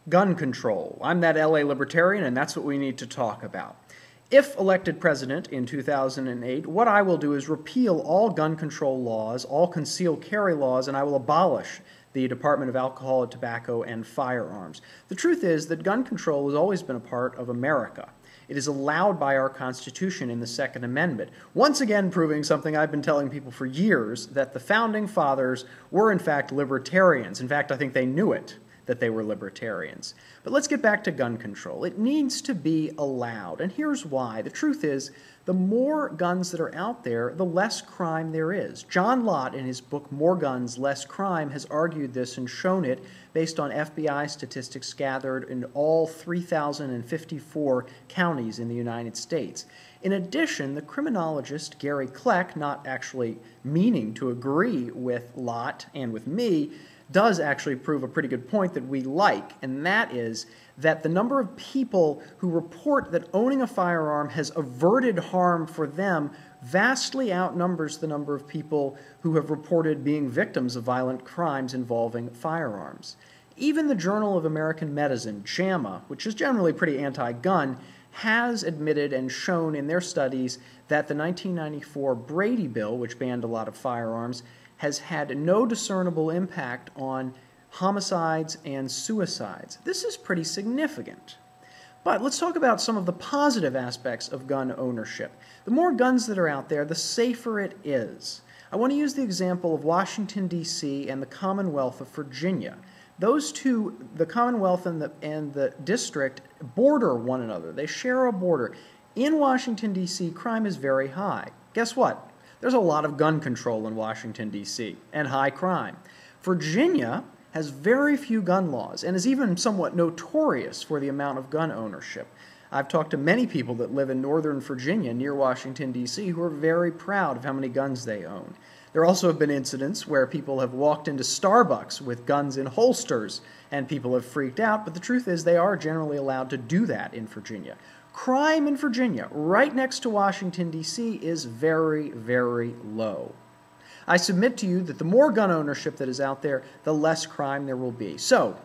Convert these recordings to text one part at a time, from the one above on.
Gun control. I'm that LA Libertarian, and that's what we need to talk about. If elected president in 2008, what I will do is repeal all gun control laws, all concealed carry laws, and I will abolish the Department of Alcohol, Tobacco, and Firearms. The truth is that gun control has always been a part of America. It is allowed by our Constitution in the Second Amendment, once again proving something I've been telling people for years, that the Founding Fathers were in fact libertarians. In fact, I think they knew it, that they were libertarians. But let's get back to gun control. It needs to be allowed, and here's why. The truth is, the more guns that are out there, the less crime there is. John Lott, in his book More Guns, Less Crime, has argued this and shown it based on FBI statistics gathered in all 3,054 counties in the United States. In addition, the criminologist Gary Kleck, not actually meaning to agree with Lott and with me, does actually prove a pretty good point that we like, and that is that the number of people who report that owning a firearm has averted harm for them vastly outnumbers the number of people who have reported being victims of violent crimes involving firearms. Even the Journal of American Medicine, JAMA, which is generally pretty anti-gun, has admitted and shown in their studies that the 1994 Brady Bill, which banned a lot of firearms, has had no discernible impact on homicides and suicides. This is pretty significant. But let's talk about some of the positive aspects of gun ownership. The more guns that are out there, the safer it is. I want to use the example of Washington, D.C. and the Commonwealth of Virginia. Those two, the Commonwealth and the District, border one another. They share a border. In Washington, D.C., crime is very high. Guess what? There's a lot of gun control in Washington, D.C., and high crime. Virginia has very few gun laws and is even somewhat notorious for the amount of gun ownership. I've talked to many people that live in northern Virginia near Washington, D.C., who are very proud of how many guns they own. There also have been incidents where people have walked into Starbucks with guns in holsters and people have freaked out, but the truth is they are generally allowed to do that in Virginia. Crime in Virginia, right next to Washington, D.C., is very, very low. I submit to you that the more gun ownership that is out there, the less crime there will be. So,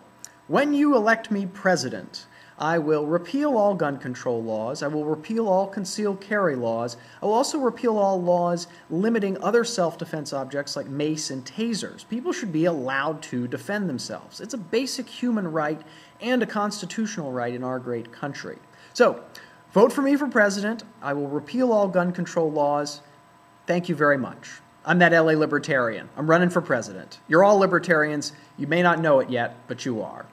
when you elect me president, I will repeal all gun control laws. I will repeal all concealed carry laws. I will also repeal all laws limiting other self-defense objects like mace and tasers. People should be allowed to defend themselves. It's a basic human right and a constitutional right in our great country. So, vote for me for president. I will repeal all gun control laws. Thank you very much. I'm that LA Libertarian. I'm running for president. You're all libertarians. You may not know it yet, but you are.